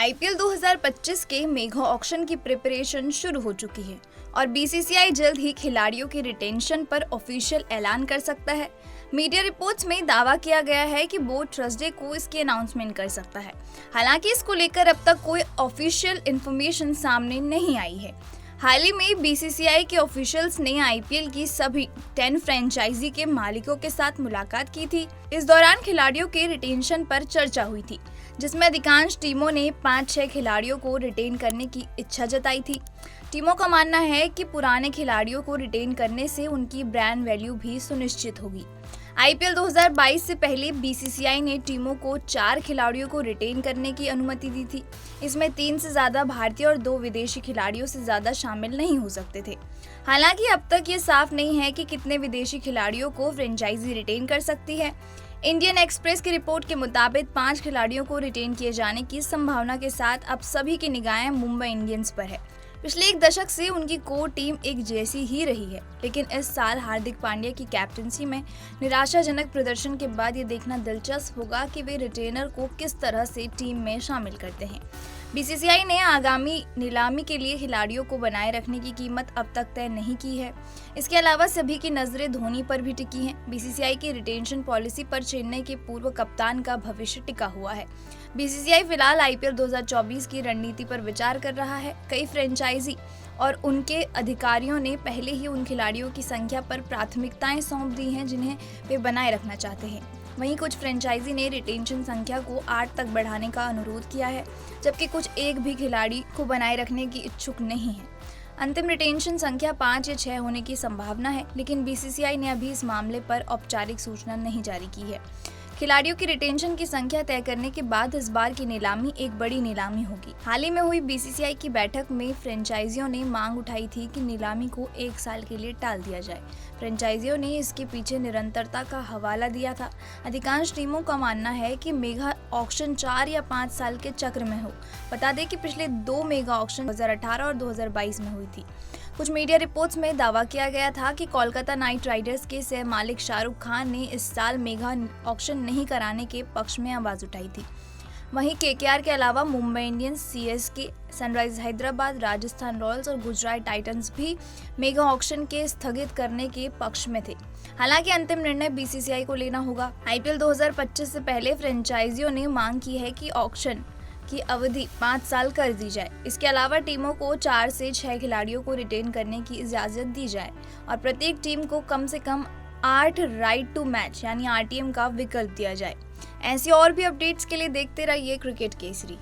IPL 2025 के mega auction की preparation शुरू हो चुकी है और बीसीसीआई जल्द ही खिलाड़ियों के रिटेंशन पर ऑफिशियल ऐलान कर सकता है। मीडिया रिपोर्ट्स में दावा किया गया है कि बोर्ड थर्सडे को इसकी अनाउंसमेंट कर सकता है। हालांकि इसको लेकर अब तक कोई ऑफिशियल इंफॉर्मेशन सामने नहीं आई है। हाल ही में बीसीसीआई के ऑफिशियल्स ने आईपीएल की सभी 10 फ्रेंचाइजी के मालिकों के साथ मुलाकात की थी। इस दौरान खिलाड़ियों के रिटेंशन पर चर्चा हुई थी, जिसमें अधिकांश टीमों ने 5-6 खिलाड़ियों को रिटेन करने की इच्छा जताई थी। टीमों का मानना है कि पुराने खिलाड़ियों को रिटेन करने से उनकी ब्रांड वैल्यू भी सुनिश्चित होगी। आईपीएल 2022 से पहले बीसीसीआई ने टीमों को 4 खिलाड़ियों को रिटेन करने की अनुमति दी थी। इसमें 3 से ज्यादा भारतीय और 2 विदेशी खिलाड़ियों से ज्यादा शामिल नहीं हो सकते थे। हालांकि अब तक ये साफ नहीं है कि कितने विदेशी खिलाड़ियों को फ्रेंचाइजी रिटेन कर सकती है। इंडियन एक्सप्रेस की रिपोर्ट के मुताबिक 5 खिलाड़ियों को रिटेन किए जाने की संभावना के साथ अब सभी की निगाहें मुंबई इंडियंस पर है। पिछले 1 दशक से उनकी कोर टीम एक जैसी ही रही है, लेकिन इस साल हार्दिक पांड्या की कैप्टनसी में निराशाजनक प्रदर्शन के बाद ये देखना दिलचस्प होगा कि वे रिटेनर को किस तरह से टीम में शामिल करते हैं। बीसीसीआई ने आगामी नीलामी के लिए खिलाड़ियों को बनाए रखने की कीमत अब तक तय नहीं की है। इसके अलावा सभी की नजरें धोनी पर भी टिकी हैं। बीसीसीआई की रिटेंशन पॉलिसी पर चेन्नई के पूर्व कप्तान का भविष्य टिका हुआ है। बीसीसीआई फिलहाल आईपीएल 2024 की रणनीति पर विचार कर रहा है। कई फ्रेंचाइजी और उनके अधिकारियों ने पहले ही उन खिलाड़ियों की संख्या पर प्राथमिकताएं सौंप दी हैं जिन्हें वे बनाए रखना चाहते हैं। वहीं कुछ फ्रेंचाइजी ने रिटेंशन संख्या को 8 तक बढ़ाने का अनुरोध किया है, जबकि कुछ एक भी खिलाड़ी को बनाए रखने की इच्छुक नहीं है। अंतिम रिटेंशन संख्या 5 या 6 होने की संभावना है, लेकिन बीसीसीआई ने अभी इस मामले पर औपचारिक सूचना नहीं जारी की है। खिलाड़ियों की रिटेंशन की संख्या तय करने के बाद इस बार की नीलामी एक बड़ी नीलामी होगी। हाल ही में हुई बीसीसीआई की बैठक में फ्रेंचाइजियों ने मांग उठाई थी कि नीलामी को 1 साल के लिए टाल दिया जाए। फ्रेंचाइजियों ने इसके पीछे निरंतरता का हवाला दिया था। अधिकांश टीमों का मानना है कि मेगा ऑक्शन 4 या 5 साल के चक्र में हो। बता दें कि पिछले 2 मेगा ऑक्शन 2018 और 2022 में हुई थी। कुछ मीडिया रिपोर्ट्स में दावा किया गया था कि कोलकाता नाइट राइडर्स के सह मालिक शाहरुख खान ने इस साल मेगा ऑक्शन नहीं कराने के पक्ष में आवाज उठाई थी। वहीं केकेआर के अलावा Mumbai Indians, CSK, Sunrisers Hyderabad, Rajasthan Royals और गुजरात टाइटंस भी मेगा ऑक्शन के स्थगित करने के पक्ष में थे। हालांकि अंतिम निर्णय बीसीसीआई को लेना होगा। आईपीएल 2025 से पहले फ्रेंचाइजियों ने मांग की है कि ऑक्शन की अवधि 5 साल कर दी जाए। इसके अलावा टीमों को 4 से 6 खिलाड़ियों को रिटेन करने की इजाजत दी जाए और प्रत्येक टीम को कम से कम 8 राइट टू मैच यानी आरटीएम का विकल्प दिया जाए। ऐसी और भी अपडेट्स के लिए देखते रहिए क्रिकेट केसरी।